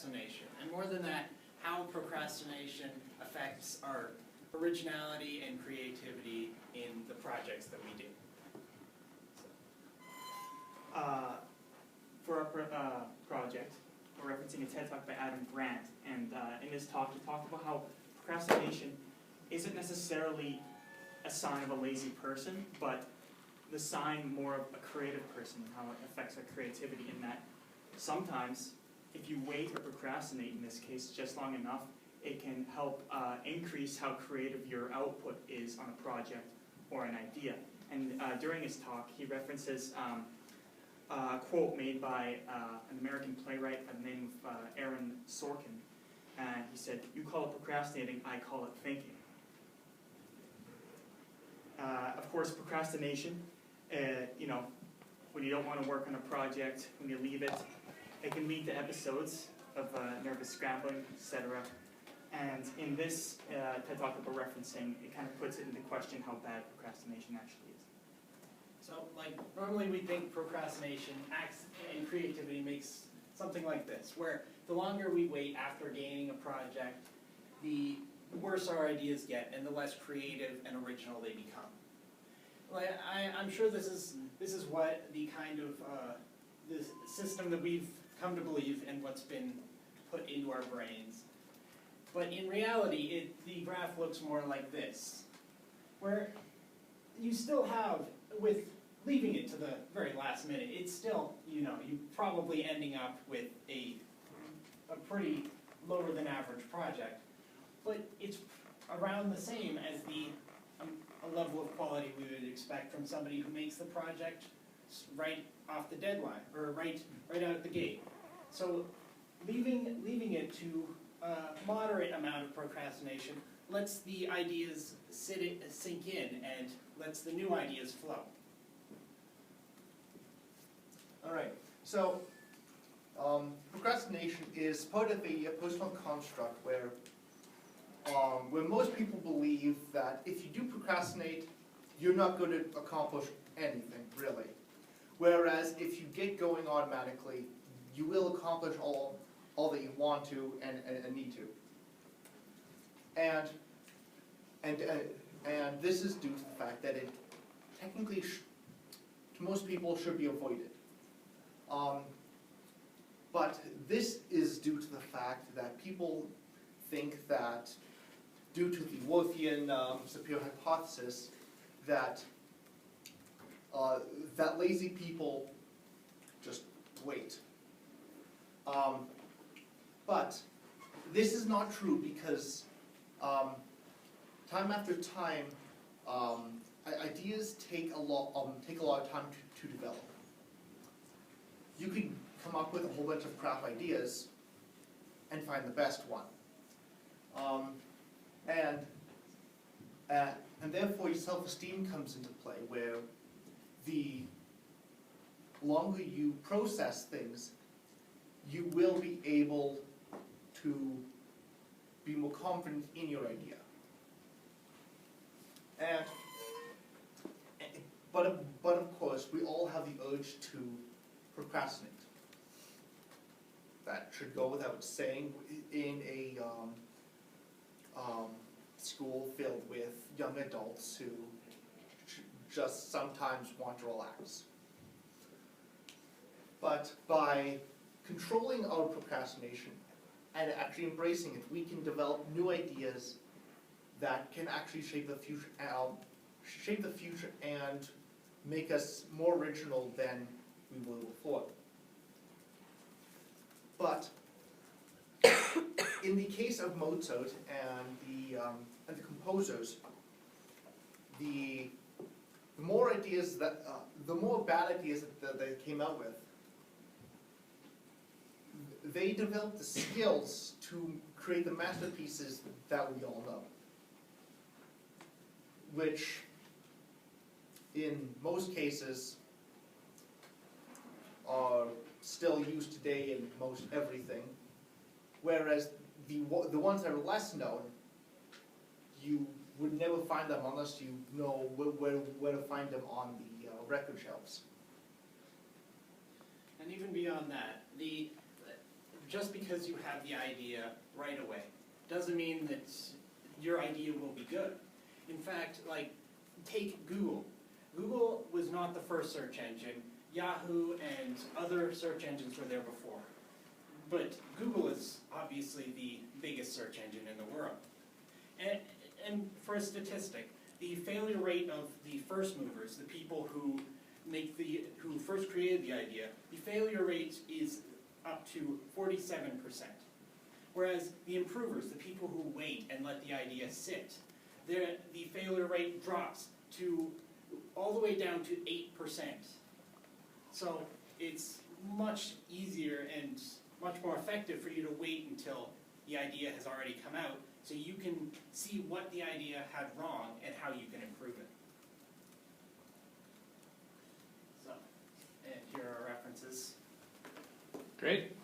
procrastination, and more than that, how procrastination affects our originality and creativity in the projects that we do. For our project, we're referencing a TED Talk by Adam Grant, and in this talk he talked about how procrastination isn't necessarily a sign of a lazy person, but the sign more of a creative person, and how it affects our creativity in that sometimes if you wait or procrastinate, in this case, just long enough, it can help increase how creative your output is on a project or an idea. And during his talk, he references a quote made by an American playwright by the name of Aaron Sorkin. And he said, "You call it procrastinating, I call it thinking." Of course, procrastination, when you don't want to work on a project, when you leave it, it can lead to episodes of nervous scrambling, etc. And in this TED Talk that we're referencing, it kind of puts it into question how bad procrastination actually is. So, normally we think procrastination acts and creativity makes something like this, where the longer we wait after gaining a project, the worse our ideas get and the less creative and original they become. I'm sure this is what the kind of this system that we've come to believe and what's been put into our brains. But in reality, the graph looks more like this, where you still have, with leaving it to the very last minute, it's still, you're probably ending up with a pretty lower than average project. But it's around the same as a level of quality we would expect from somebody who makes the project right off the deadline, or right out the gate. So leaving it to a moderate amount of procrastination lets the ideas sink in and lets the new ideas flow. All right, so procrastination is part of a personal construct where most people believe that if you do procrastinate, you're not going to accomplish anything, really. Whereas if you get going automatically, you will accomplish all that you want to and need to. And this is due to the fact that it technically, to most people, should be avoided. But this is due to the fact that people think that, due to the Wolffian superior hypothesis, that lazy people just wait. But this is not true because time after time, ideas take a lot of time to develop. You can come up with a whole bunch of crap ideas and find the best one. And therefore your self-esteem comes into play, where the longer you process things, you will be able to be more confident in your idea. But of course, we all have the urge to procrastinate. That should go without saying in a school filled with young adults who just sometimes want to relax. But by controlling our procrastination and actually embracing it, we can develop new ideas that can actually shape the future and make us more original than we were before. But in the case of Mozart and the composers, the more ideas that the more bad ideas that they came out with, they developed the skills to create the masterpieces that we all know, which in most cases are still used today in most everything, whereas the ones that are less known, you would never find them unless you know where to find them on the record shelves. And even beyond that, just because you have the idea right away doesn't mean that your idea will be good. In fact, like, take Google. Google was not the first search engine. Yahoo and other search engines were there before. But Google is obviously the biggest search engine in the world. And for a statistic, the failure rate of the first movers, the people who first created the idea, the failure rate is up to 47%. Whereas the improvers, the people who wait and let the idea sit, the failure rate drops to all the way down to 8%. So it's much easier and much more effective for you to wait until the idea has already come out so you can see what the idea had wrong and how you can improve it. So, and here are references. Great.